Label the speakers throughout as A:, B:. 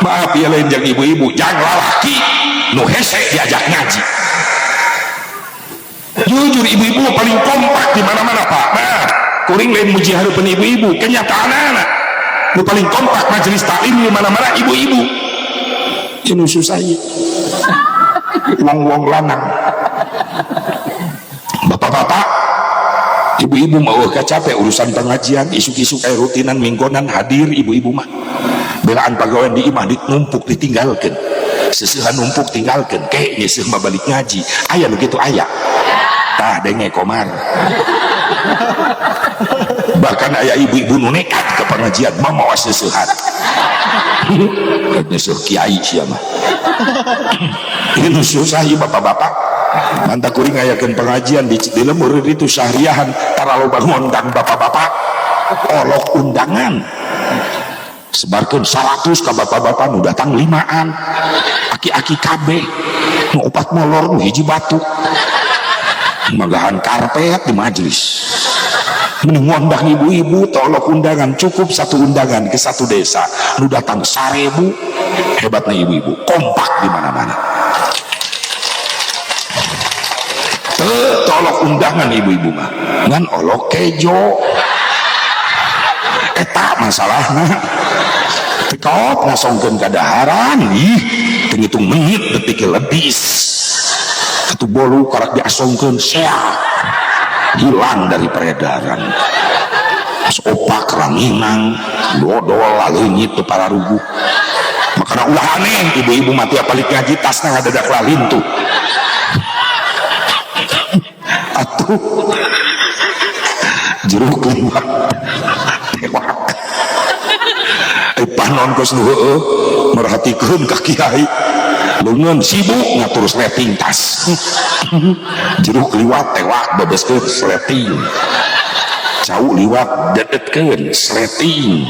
A: maaf ya lain yang ibu-ibu jangan lalaki nu hese diajak ngaji. Jujur ibu-ibu paling kompak di mana-mana Pak. Nah, kuring lain muji hareupeun ibu-ibu, kenyataanana nu paling kompak majelis taklim di mana-mana ibu-ibu. Cenah susah ieu. Wong-wong lanang. Bapak-bapak, ibu-ibu mau capek urusan pengajian, isuk-isuk kayak rutinan minggonan hadir ibu-ibu mah. Belaan pagawean di imah numpuk ditinggalkan. Seseuhan numpuk tinggalkan, kayaknya seuh mah balik ngaji. Aya begitu aya. Tah denge komar. Bahkan aya ibu-ibu nu nekat ke pengajian mah mawa seseuhan. Nyeseuh kiai sia mah. Ini susah ya bapak-bapak. Mantap kuring ngayakeun pengajian di lembur itu syahriahan tara loba ngundang bapak-bapak. Olok undangan. Sebarkeun 100 ka bapak-bapak nu datang 5an. Aki-aki kabeh. Nu 4 molor nu hiji batu. Magahan karpet di majelis. Mending ngundang ibu-ibu tolok undangan cukup 1 undangan ke 1 desa. Nu datang 1000. Hebatnya ibu-ibu, kompak di mana-mana. Tolok undangan ibu-ibu mah. Ngan olok kejo. Eta masalahna. Tekot ngasongkeun kadaharan ih, ngitung menit detik lebis. Satu bolu karak diasongkeun seak. Hilang dari peredaran. Opak ranginang, dodol leungit teu para rubuh. Makanya ulah aneh ibu-ibu mati apalik ngaji tasna ngadadak lalin tuh. Atuh jeruk liwat tewak. Panon kos nu heueuh merhatikeun ka kiai. Leungeun sibuk ngatur sleting tas. Jeruk liwat tewak babeskeun sleting. Cau liwat dedetkeun sleting.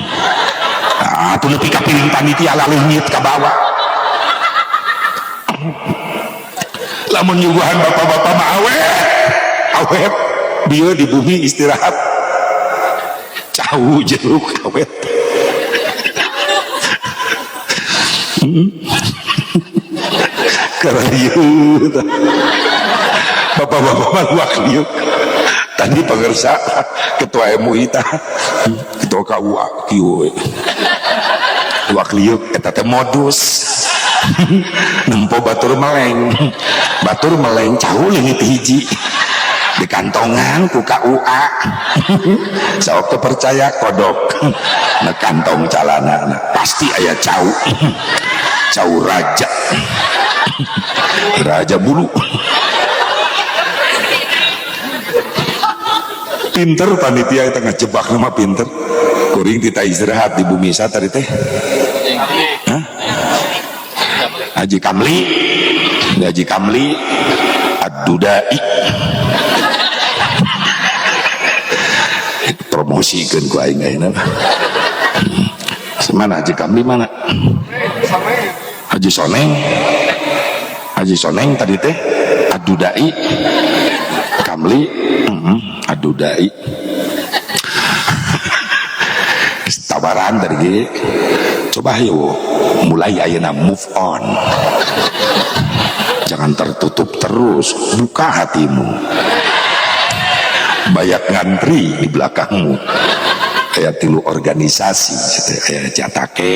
A: Nah, itu lebih ke piring panitia lalungit ke bawah. Lamun nyuguhan bapak-bapak mah awet dia di bumi istirahat. Cau jeruk awet. Kerayu bapak-bapak mah luak liuk. Tadi pengersa ketua MUI tah ketua KUA kieu luak liuk eta teh modus. Nempo batur meleng cau leungit hiji di kantongan ku KUA. Sok teu percaya kodok na kantong calanana pasti aya cau. Cau raja bulu. Pinter panitia kita ngejebak nama pinter. Kuring kita istirahat di bumi satari teh. Haji Kamli Ad-Dudai promosikeun ku aing ayeuna. Semana Haji Kamli mana? Haji Soneng tadi teh Ad-Dudai Kamli Ad-Dudai tawaran dari coba yuk mulai ayeuna move on, jangan tertutup terus, buka hatimu. Banyak ngantri di belakangmu kayak 3 organisasi kayak Jatake,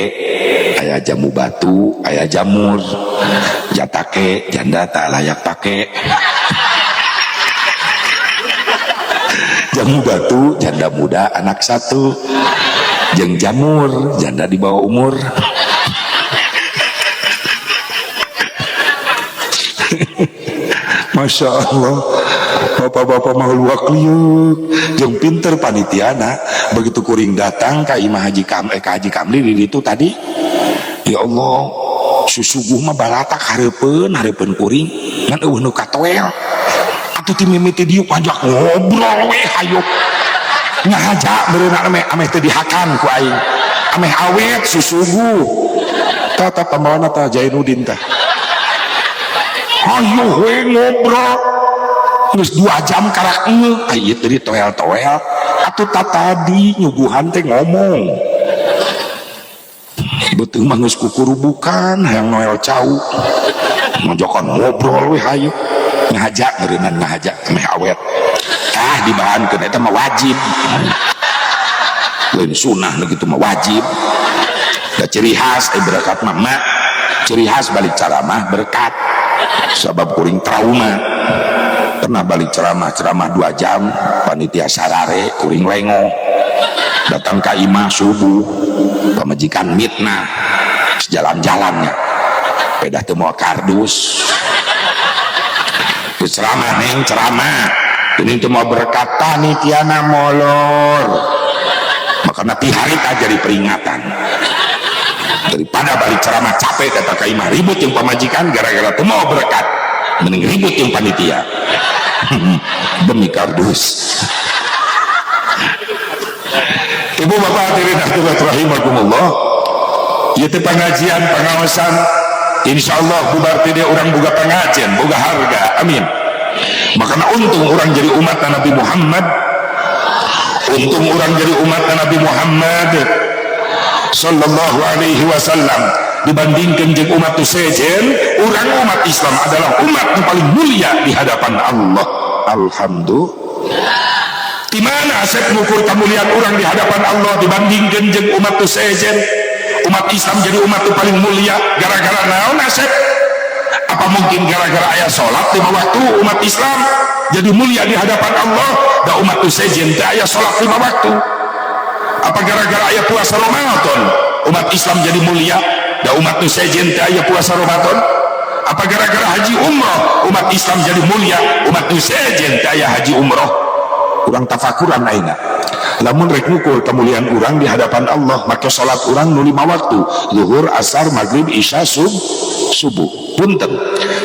A: kayak Jamu Batu, kayak Jamur. Jatake janda tak layak pakai. Jamu Batu janda muda anak 1, jeung Jamur janda di bawah umur. Masya Allah, bapak-bapak mah luak liuk jeung pinter panitiana. Begitu kuring datang ka Imah Haji Kamli di itu tadi, ya Allah susuguh mah balatak hareupeun kuring ngan eueuh nu katoel. Atuh ti mimiti dieu pajak ngobrol we hayu ngajak berenang ameh teu dihakan ku aing, ameh awet susuguh tata pambawana ta Jainuddin tah ayo we ngobrol geus 2 jam karak eung ieu tadi toel-toel atuh tadi nyuguhan teh ngomong betul mangus kukurubukan yang Noel cau ngajokon ngobrol we hayu ngajak berenang ngajak meh awet dibahankeun eta mah wajib lain sunnah gitu mah wajib da ciri khas berkat mama ciri khas balik ceramah berkat sebab kuring trauma pernah balik ceramah 2 jam panitia sarare kuring lengo datang ke imah subuh pemajikan mitnah sejalan-jalannya pedah teu moal kardus ceramah neng ceramah ini teu mau berkat panitiana molor maka nanti hari tak jadi peringatan daripada balik ceramah capek kata ka imah ribut yang pemajikan gara-gara teu mau berkat mending ribut yang panitia demi kardus. Ibu bapak hadirin hadirat rahimakumullah, ieu teh pengajian pengawasan insyaallah bubar teh orang boga pengajian boga harga amin. Makanya untung orang jadi umat Nabi Muhammad, untung orang jadi umat Nabi Muhammad sallallahu alaihi wasallam dibandingkan jeung umat sejen, orang umat Islam adalah umat yang paling mulia di hadapan Allah. Alhamdulillah. Di mana asep mengukur kemuliaan orang di hadapan Allah dibandingkan jeung umat sejen? Umat Islam jadi umat yang paling mulia gara-gara naon asep? Apa mungkin gara-gara aya salat 5 waktu umat Islam jadi mulia di hadapan Allah dan umat sejen teh aya salat 5 waktu? Apa gara-gara aya puasa Ramadan umat Islam jadi mulia dan umat sejen teh aya puasa Ramadan? Apa gara-gara haji umrah umat Islam jadi mulia umat sejen teh aya haji umrah? Kurang tafakuran aina lamun rek ngukur kemuliaan orang di hadapan Allah maka salat orang nu 5 waktu zuhur asar maghrib isya subuh punten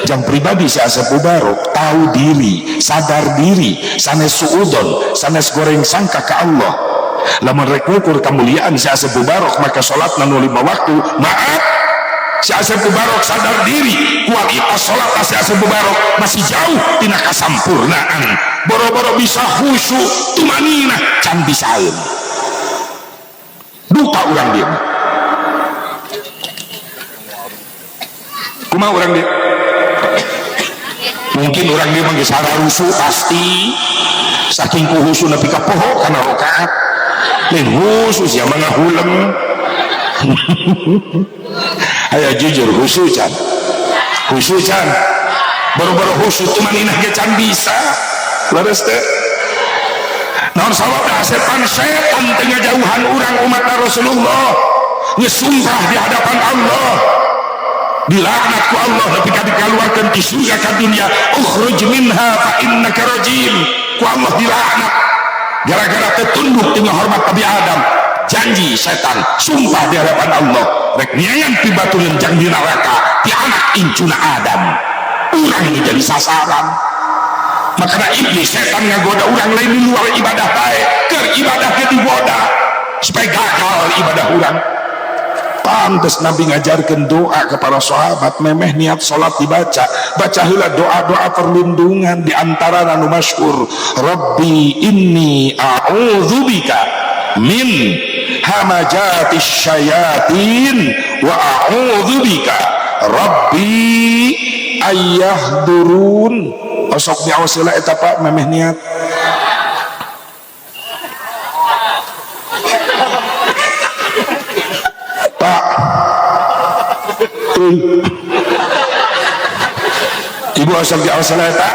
A: jang pribadi si Asep Mubarok tahu diri sadar diri sanes suudon sanes goreng sangka ke Allah lamun rek ngukur kemuliaan si Asep Mubarok maka salat nu 5 waktu maaf si Asep Mubarok sadar diri kualitas salat si Asep Mubarok masih jauh tina kasampurnaan boro-boro bisa khusyuk tumanina can bisaeun duka urang dia kumaha urang dia mungkin urang dia mah geus hararusu pasti saking kuhusu nepi ka poho kana rakaat lain khusus ya mangga huleng aya jujur khusus can boro-boro khusyuk tumanina ge can bisa laras teh naon salat asepan setan tengah jauhan orang umat Rasulullah ngesumpah di hadapan Allah dilaknat ku Allah tapi dikeluarkan di surga ke dunia ukhruj minha fa innaka rajim ku Allah dilaknat gara-gara tertunduk dengan hormat Nabi Adam janji setan sumpah di hadapan Allah rek nyayan pibatu lenjang di neraka di anak incuna Adam orang ini jadi sasaran. Makanya iblis setan ngagoda orang lain di luar ibadah baik ke ibadah ke digoda supaya gagal ibadah orang. Pantes Nabi ngajarkan doa kepada sahabat memeh niat sholat dibaca baca heula doa-doa perlindungan diantara anu masyhur Rabbi inni a'udzubika min hamajatis syayatin wa a'udzubika Rabbi ayyahdurun. Osok diawasila eta Pak memeh niat Pak Ibu osok diawasila eta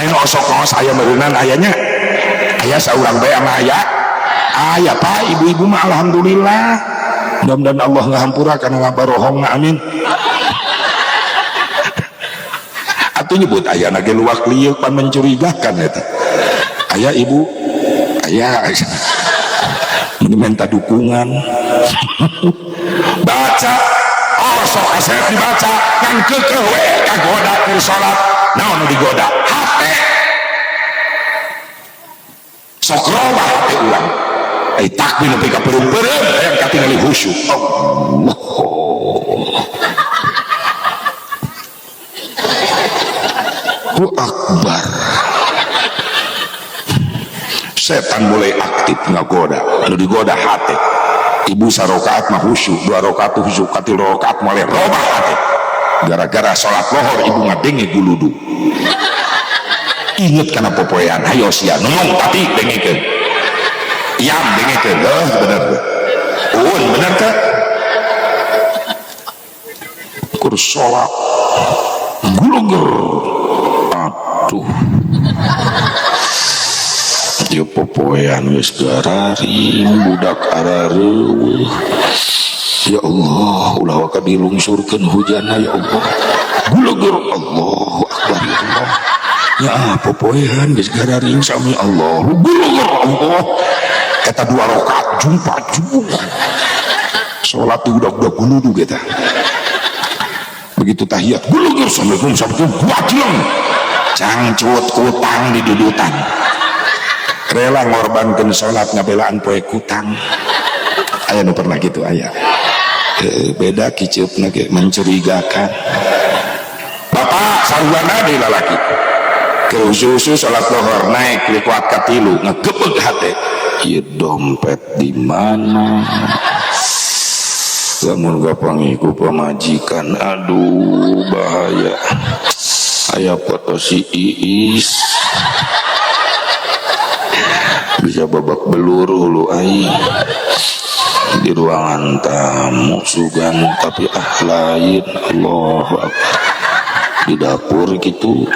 A: ayo osok ngos aya meureunnan ayanya aya saurang bae ama aya Pak ibu-ibu mah alhamdulillah mudah-mudahan Allah ngahampura kana ngabarohong amin. Atuh nyebut aya nage luak lieu pan mencurigakan eta. Aya ibu, aya minta dukungan. Baca, oh sok asep dibaca, kan keukeuh we kagoda keur salat. Naon nu digoda? Hate. Sok robah hate urang. Ai takbir nepi ka peureum-peureum hayang katingali khusyuk. Allah. Akbar setan mulai aktif ngagoda anu digoda hati ibu sarokaat mah khusyuk, 2 rakaat khusyuk, 3 rakaat mulai robah hati gara-gara sholat lohor ibu ngadenge guludu. Ingat karena popoyan hayo sia nunung tapi dengekeun iam dengekeun bener bener ka kur sholat guluger aduh dia popoyan geus gararing budak arareueuh ya Allah ulah waka dilungsurkeun hujanna ya Allah guluger Allahu akbar ya Allah ya popoyan geus gararing sami Allah guluger Allah eta 2 rakaat jumpa salat udah guludu kita begitu tahiyat guluger assalamualaikum wajeng cangcut kutang di dudutan rela ngorbankeun salat ngabelaan poe kutang aya nu pernah gitu aya beda kiceupna ge mencurigakan bapak sarwana deui lalaki khusus salat lohor naik kuat ka 3 ngagebeg hate ieu dompet di mana lamun gapangiku pamajikan aduh bahaya aya foto si Iis bisa babak belur hulu aing di ruangan tamu sugan tapi lain Allah di dapur gitu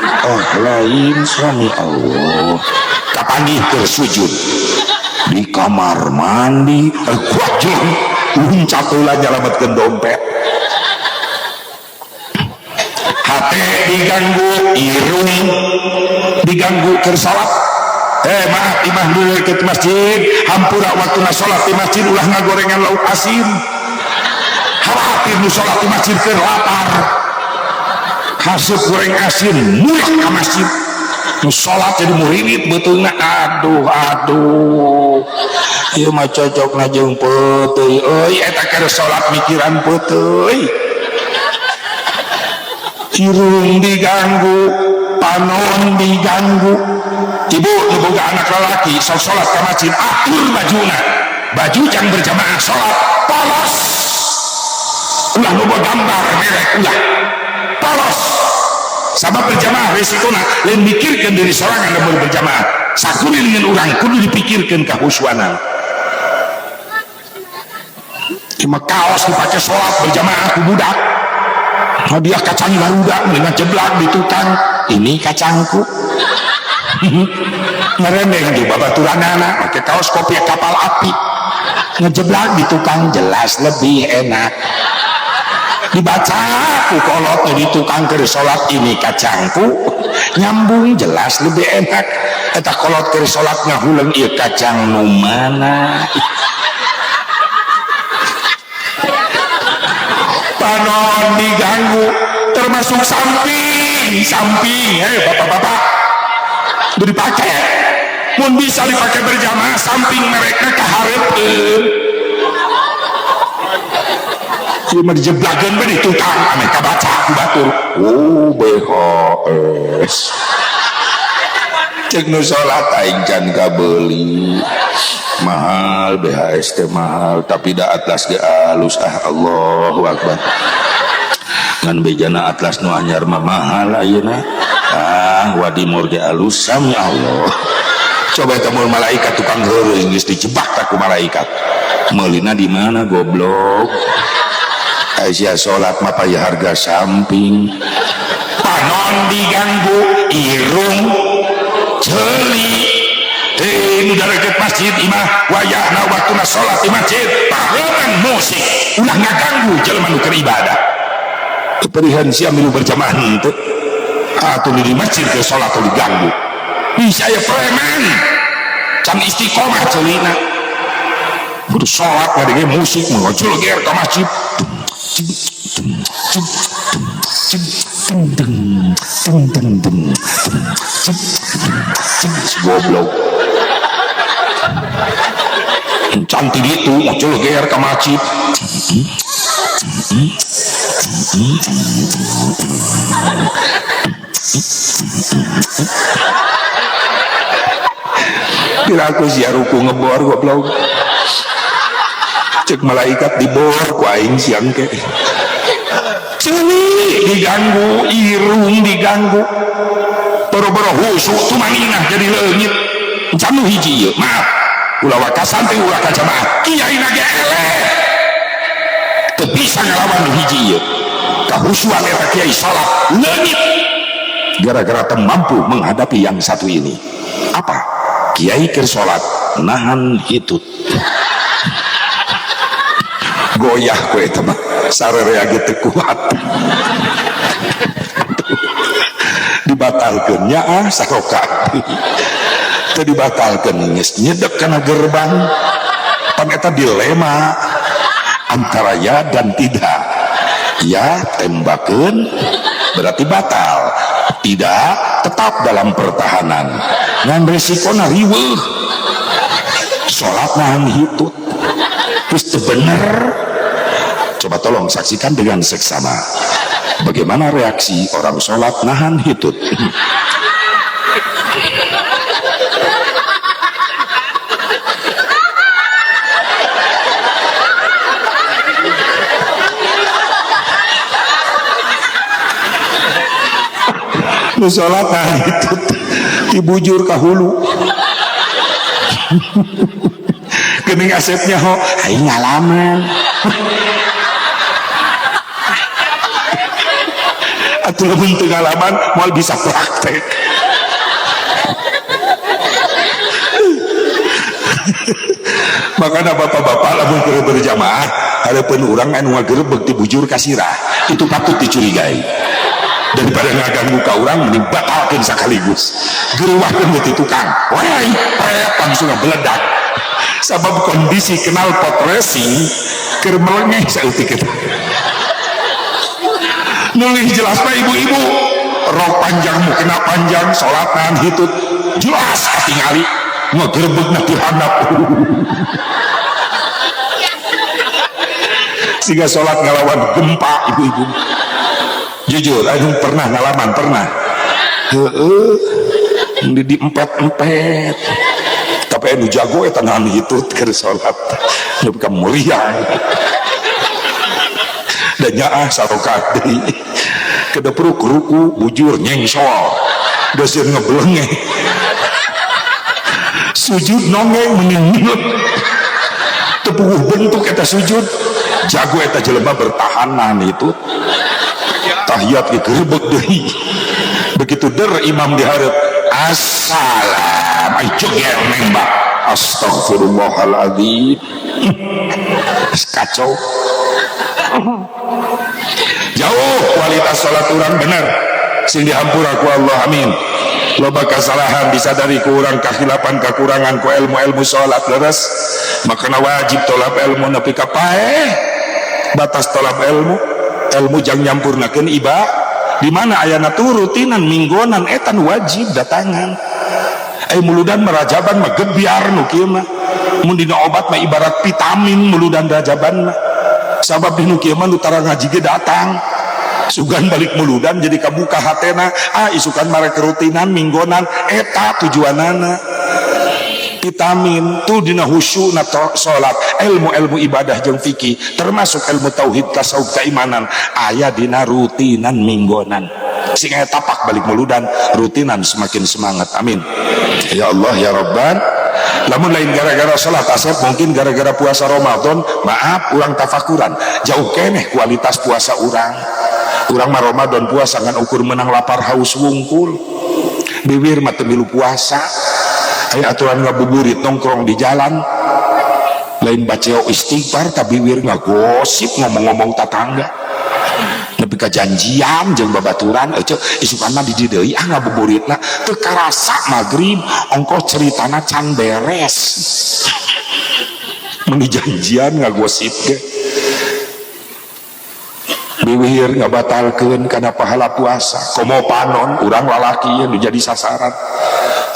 A: lain sami Allah kapanggih tersujud di kamar mandi wajeng uncap ulah nyalametkeun dompet hate diganggu irung diganggu keur salat maaf imah dulu ke masjid hampura waktu sholat di masjid ulah ngagorengan lauk asin khawatir nu sholat di masjid ke lapar hasil goreng asin murah ke masjid nu sholat jadi muridit betulna aduh ieu mah cocokna jeung peuteui eta keur sholat mikiran peuteui irung diganggu panon diganggu ibu boga anak lelaki sok sholat ke masjid atur baju jang berjamaah sholat polos ulah nu gambar merek ulah polos sama berjamaah resikona lain mikirkan diri sorangan dan berjamaah sakuri dengan orang kudu dipikirkan kehusuanan cuma kaos dipakai sholat berjamaah ku budak hadiah kacang garuda dengan jeblak di tukang ini kacangku ngerendeng di babaturanana pakai kaos kopi kapal api ngejeblak di tukang jelas lebih enak dibaca ku kolotnya di tukang keur sholat ini kacangku nyambung jelas lebih enak eta kolot keur sholat ngahuleng ieu kacang nu mana panon diganggu termasuk samping bapak-bapak udah dipakai mun bisa dipakai berjamaah samping mereka kahareupeun ieu mah dijeblakeun bae di tukang ame kabaca ku batur BHS cek nu salat aing can kabeuli mahal BHS teh mahal tapi da atlas ge alus Allahu akbar ngan bejana atlas nu anyar mah mahal ayeuna wadimur ge alus sami Allah coba kamu malaikat tukang heureung geus dijebak ku malaikat meulina di mana goblok Aisyah sholat mah paya harga samping panon diganggu irung ceuli nu deket masjid imah wayahna waktuna sholat di masjid paheran musik ulah ngaganggu jelema nu keur ibadah keperihan sia milu berjamaah henteu atau di masjid ke sholat atau diganggu bisa ya preman can istiqomah celina kudu sholat ngadenge musik ngojol ger ke masjid goblok cantik itu ngojol ger ke masjid kira aku si ruku ngebor goblok cek malaikat dibor ku aing siang ke ceuli diganggu, irung diganggu, boro-boro husu tumanginah jadi leungit canu hiji ieu maaf ulah wakasan teh ulah kajamaah kiai nage eleh teu bisa ngalawan hiji ieu kahusuan eta kiai salat leungit gara-gara teu mampu menghadapi yang satu ini. Apa? Kiai keur salat nahan hitut goyah ku eta mah sarerea ge teu kuat dibatalkeun nya sarokat teu dibatalkeun geus nyedek kana gerbang pan eta dilema antara ya dan tidak. Ya tembakeun berarti batal, tidak tetap dalam pertahanan ngan resikona riweuh salat nahan hitut terus teu bener. Coba tolong saksikan dengan seksama bagaimana reaksi orang sholat nahan hitut. Nu sholat nahan hitut dibujur ka hulu. Geuning asepnya ho aing ngalaman. Atuh lamun teu ngalaman moal bisa praktek. Makanya bapak-bapak lamun keur berjamaah hareupeun urang anu ngagerebeg ti bujur ka sirah itu patut dicurigai. Daripada ngaganggu ka urang mending batalkeun sakaligus. Geuruwahkeun ti tukang. Wai, langsung beledak. Sabab kondisi kenal pot racing keur melengeh saeutik eta. Nulis jelas mah ibu-ibu rok panjang mukena panjang salat nahan hitut jelas katingali ngagerebeg na ti handap siga salat ngalawan gempa ibu-ibu. Jujur anu pernah ngalaman pernah heueuh di empet-empet tapi anu jago eta nahan hitut keur salat nepi ka mulia dan nyaah sarokat deui kedepruk ruku bujur nyengsol dosen ngebelengeh sujud nongeng meningut tepuh bentuk eta sujud jago eta jelema bertahan nahan itu tahiyat digerebek deui begitu der imam dihareup assalam ai joger nembak astagfirullahaladzim kacau. Jauh kualitas sholat urang bener sing dihampura ku Allah amin. Loba kasalahan disadari ku urang kahilapan kakurangan ku ilmu-ilmu sholat leres makana wajib tolab ilmu nepi ka paeh batas tolab ilmu jang nyampurnakeun ibadah di mana ayana tu rutinan minggonan etan wajib datangan muludan merajaban mah gebiar nu kieu mah mun dina obat mah ibarat vitamin muludan rajaban mah sabab dinu kieu mah nu tara ngaji ge datang sugan balik muludan jadi kabuka hatena isukan marek rutinan minggonan eta tujuanana vitamin tu dina husyu na salat ilmu ibadah jeung fikih termasuk ilmu tauhid tasawuf keimanan aya dina rutinan minggonan sing aya tapak balik muludan rutinan semakin semangat amin ya Allah ya Rabban. Lamun lain gara-gara salat asar mungkin gara-gara puasa Ramadan maaf urang tafakuran jauh keneh kualitas puasa urang mah Ramadan puasa ngan ukur menang lapar haus wungkul bibir mah teu milu puasa aya aturan ngabuburit nongkrong di jalan lain baceo istighfar tapi bibir ngagosip ngomong-ngomong tatangga nepi ka janjian jeung babaturan isukan mah di dieu deui ngabuburitna teu karasa magrib ongkoh ceritana can beres mun janjian ngagosip ge bibir ngabatalkeun kana pahala puasa komo panon urang lalaki nu jadi sasaran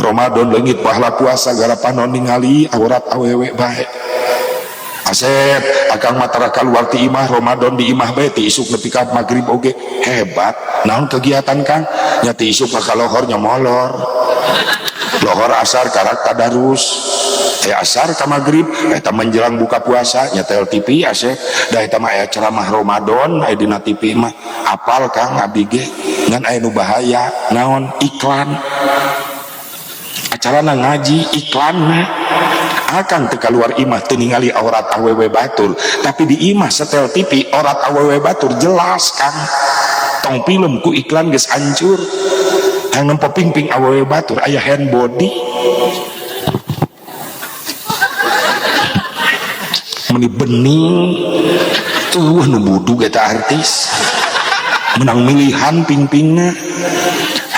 A: Ramadan leungit pahala puasa gara panon ningali aurat awewe bae asep akang matara kaluar ti imah Ramadan di imah bae ti isuk nepi ka magrib oge hebat naon kegiatan kang nya ti isuk ka lohor nya molor lohor asar karak tadarus asar ka magrib eta menjelang buka puasa nyetel TV ase da eta mah aya ceramah Ramadan aya dina TV mah apal Kang abdi ge ngan aya nu bahaya naon iklan acarana ngaji iklan mah akan teu kaluar imah teu ningali aurat awewe batur tapi di imah setel TV aurat awewe batur jelas Kang tong film ku iklan geus hancur yang nempo ping-ping awewe batur aya hand body meni bening tuh nu budug eta artis menang milihan ping-pingna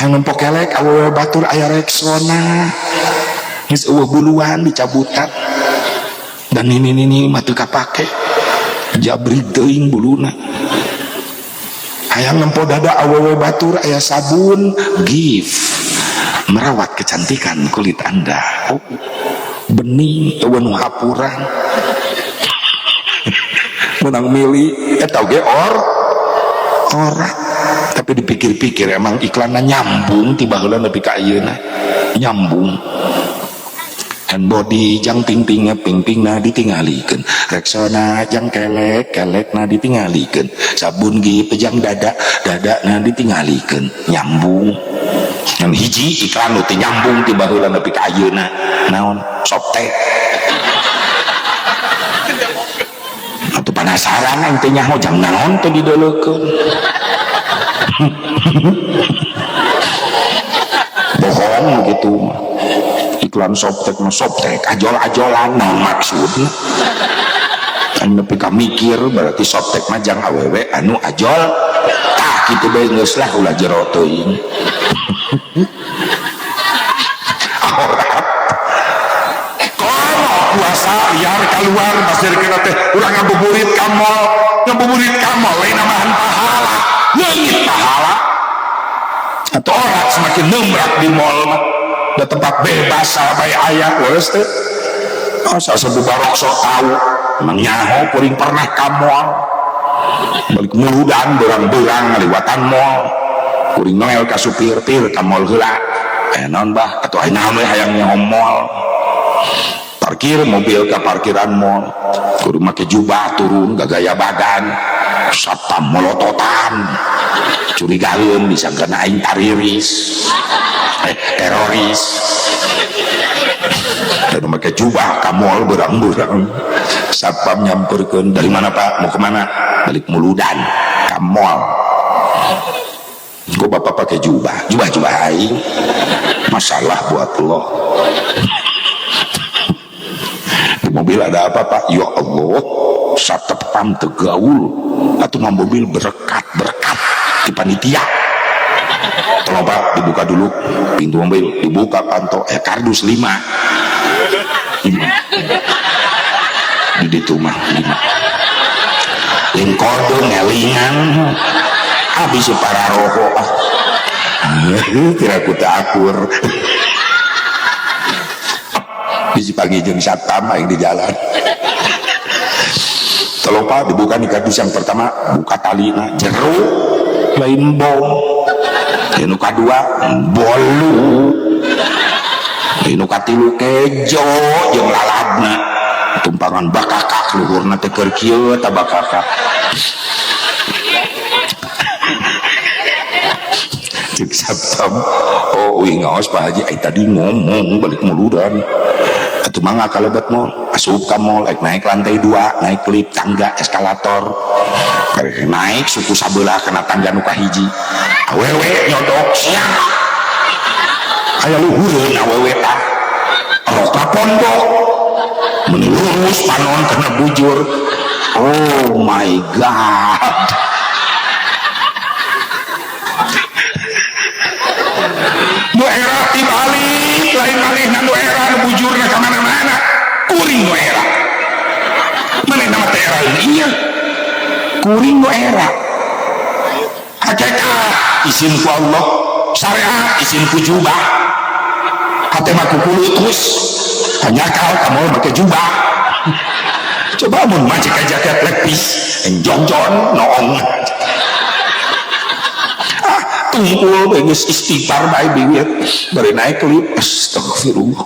A: yang nempo kelek awewe batur aya Rexona geus eueuh buluan dicabutan dan ini mah teu kapake jabrig teuing buluna hayang nempo dada awewe batur aya sabun gift merawat kecantikan kulit Anda bening eueuh nu hapuran menang mili eta oge ora tapi dipikir-pikir emang iklanna nyambung tiba heula nepi ka ayeuna nyambung hand body jang ping-pingna ditingalikeun Rexona jang kelek-kelekna ditingalikeun sabun gih pejang dadana ditingalikeun nyambung yang hiji iklan nu teu nyambung tiba heula nepi ka ayeuna naon Softtek atuh penasaran aing teh nyaho jang naon teh dideulekeun bohong gitu mah iklan Softtek mah Softtek ajol-ajolan naon maksudna anu nepi ka mikir berarti Softtek mah jang awewe anu ajol tah kitu bae geus lah ulah jero teuing puasa liar keluar pasir kena teh urang ngabuburit ka mall lain namahan pahala ngeungit pahala atau orang semakin nembrak di mall mah da tempat bebas sampai aya geus teh asa sabubarok sok tahu emang nyaho kuring pernah ka mall balik muludan berang-berang ngaliwatan mall kuring noel ka supir pir ka mall heula naon bah atuh aya naon we hayang nyaho mall parkir mobil ke parkiran mall kudu make jubah turun gagaya badan satpam molototan curigaeun disangkana aing tariris teroris dan make jubah ka mall berang-berang satpam nyamperkeun dari mana Pak mau kemana balik muludan ka mall kok bapak pakai jubah aing masalah buat lo mobil ada apa Pak? Ya Allah satpam tegaul atau mobil berkat di panitia tolong Pak dibuka dulu pintu mobil dibuka panto kardus 5 di ditu mah 5 lingkordo ngelingan habis para roho kira kuta akur bisi pagi jeung satpam aing di jalan tolong Pak dibuka nih kardus yang pertama buka talina jero lain bom nu kadua bolu nu katilu kejo jeung lalabna tumpangan bakakak luhurna teh keur kieu eta bakakak cek satpam oh uing ngaos Pak Haji ai tadi ngomong balik muludan atuh mangga kalebet mall asup ka mall naik lantai 2 naik lift tangga eskalator naik suku sabelah kena tangga nu kahiji awewe nyodok sia aya luhureun awewe tah rok ka pondok mun lurus panon kena bujur oh my god nu era tibalik lain manehna nu era nu bujurna ka mana-mana kuring nu era manehna mah teh era ieu kuring nu era hakikat izin ku Allah syariat izin ku jubah hate mah ku kulutus hanya kau kamu make jubah coba mun mah cek jaket lepis enjongjon noong tungkul geus istighfar bae bibir bari naik lip astagfirullah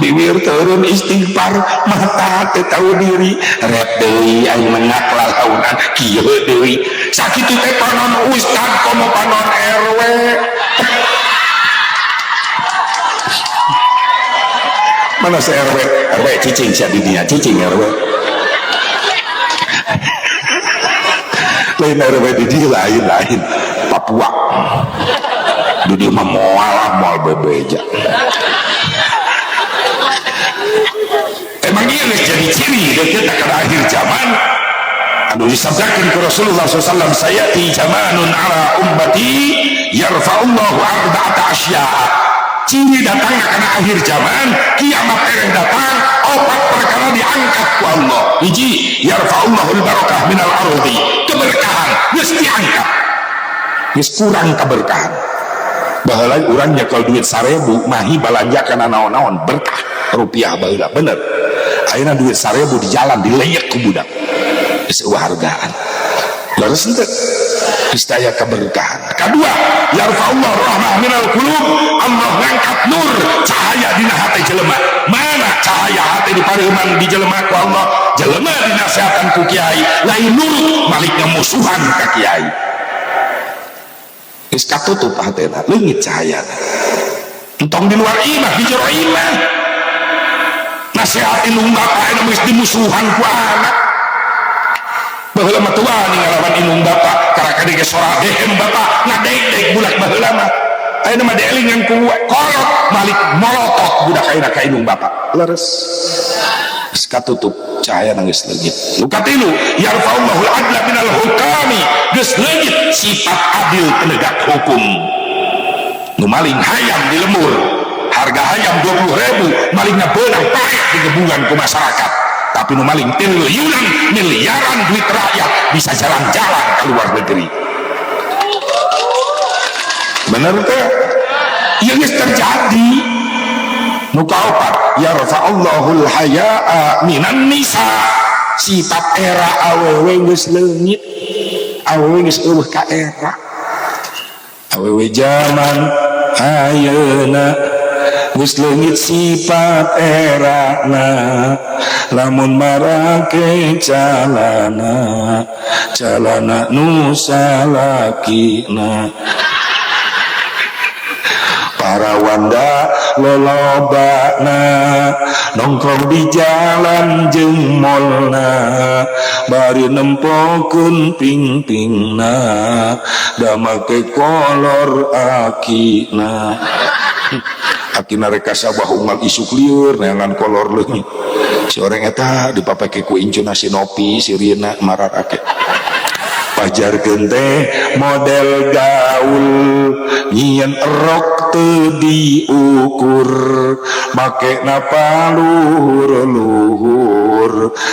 A: bibir turun istighfar mata teu tahu diri rek deui aing mengak lalaunan kieu deui sakitu teh panon ustad komo panon RW mana si RW cicing sia di dinya cicing RW lain RW di dia lain Papua di dia mah moal bebeja emang ini jadi ciri kita ke akhir zaman anu disabdakan ke Rasulullah SAW sayati zamanun ala ummati yarfa'ullahu arba'ata asya'a ciri datang karena akhir zaman kiamat yang datang opat perkara diangkat ku Allah hiji yarfa'ullahul barakah minal ardi keberkahan geus diangkat geus kurang keberkahan baheula urang nyekel duit 1000 mahi balanja kana naon-naon berkah rupiah baheula bener ayeuna duit 1000 di jalan dileyek ku budak geus hargaan leres henteu geus aya keberkahan kedua yarfa'ullahu rahmah minal qulub Allah ngangkat nur cahaya dina hati jelema mana cahaya hati dipareuman di jelema ku Allah jelema dinasehatan ku kiai lain nurut maliknya musuhan ka kiai geus katutup hatena leungit cahayana entong di luar imah di jero imah nasihat indung bapa anu geus dimusuhan ku anak baheula mah tua ngalawan indung bapa karaka di sora dehem bapa ngadeg-deg budak baheula mah ayeuna mah deelingan ku kolot malik molotot budak ayeuna ka indung bapa leres geus katutup cahaya geus leungit nu katilu yarfa'ullahul adla minal hukami geus leungit sifat adil penegak hukum nu maling hayam di lemur harga hayam 20.000 malingna beunang paek di gebungan ku masyarakat tapi nu maling triliunan miliaran duit rakyat bisa jalan-jalan ke luar negeri bener teh ieu geus terjadi nu kaopat yarfa'ullahul haya'a minan nisa sifat era awewe geus leungit awewe geus eueuh ka era awewe zaman ayeuna geus leungit sifat erana lamun marake calana nu salakina para wanda lolobana nongkrong di jalan jeung molna bari nempokeun ping-pingna da make kolor akina akina rek kasabah unggal isuk lieur neangan kolor leungit si orang eta dipapake ku incuna Sinopi sirina mararake pajarkeun teh model gaul nyieun rok teu diukur make na paluhur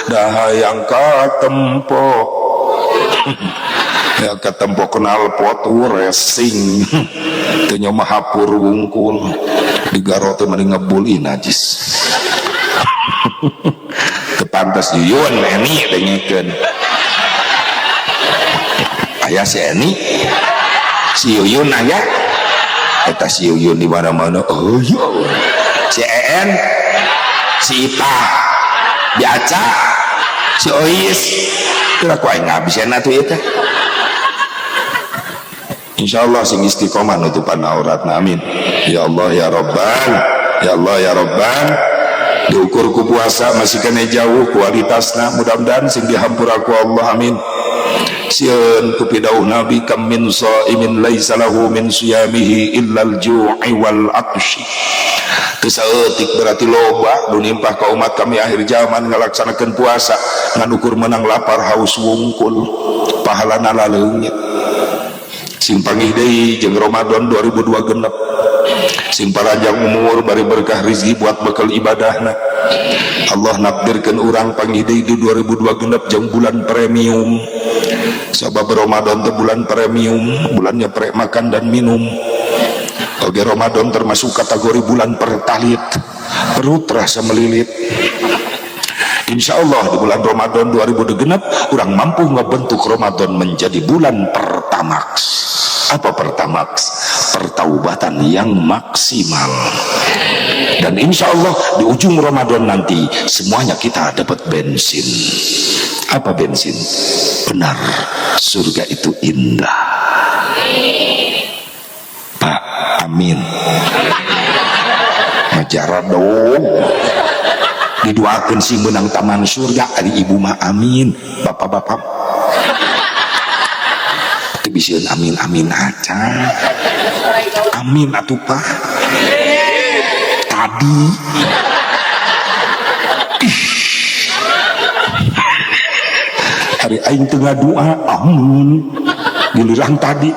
A: da hayang katempo ya katempo kenal pot racing teu nya mah hapur wungkul digaro teh mending ngebuli najis kepantas yuyun Eni dengekeun aya si Eni si Yuyun aya eta si Yuyun di mana-mana oh iya si En si Ita biaca si Ois kira ku aing ngabisena tuh ieu teh insyaallah sing istiqomah nutupan auratna amin ya Allah ya Rabban ya Allah ya Rabban diukur ku puasa masih kena jauh kualitasna mudah-mudahan sing dihampura ku Allah amin sieun ku pidauh Nabi kam min shaimin laisa lahu min siyamihi illal ju'i wal atshi teu saeutik berarti loba nu nimpah ka umat kami akhir zaman ngalaksanakeun puasa ngan ukur menang lapar haus wungkul pahalana laleungit sing panggih deui jeung Ramadan 2026 sing panjang umur bari berkah rezeki buat bekal ibadahna Allah nakdirkeun urang panggih deui di 2026 jeung bulan premium sabab Ramadan teh bulan premium bulannya pre makan dan minum oge Ramadan termasuk kategori bulan pertalit perut rasa melilit Insya Allah di bulan Ramadan 2020 orang mampu ngebentuk Ramadan menjadi bulan pertamax. Apa pertamax? Pertaubatan yang maksimal. Dan insya Allah di ujung Ramadan nanti semuanya kita dapat bensin. Apa bensin? Benar, surga itu indah. Pak, amin. Majarah dong. Didoakan si menang taman surga. Ari ibu mah amin. Bapak-bapak itu bisa amin-amin aja. Amin atuh Pak. Tadi hari aing tengah doa amin giliran tadi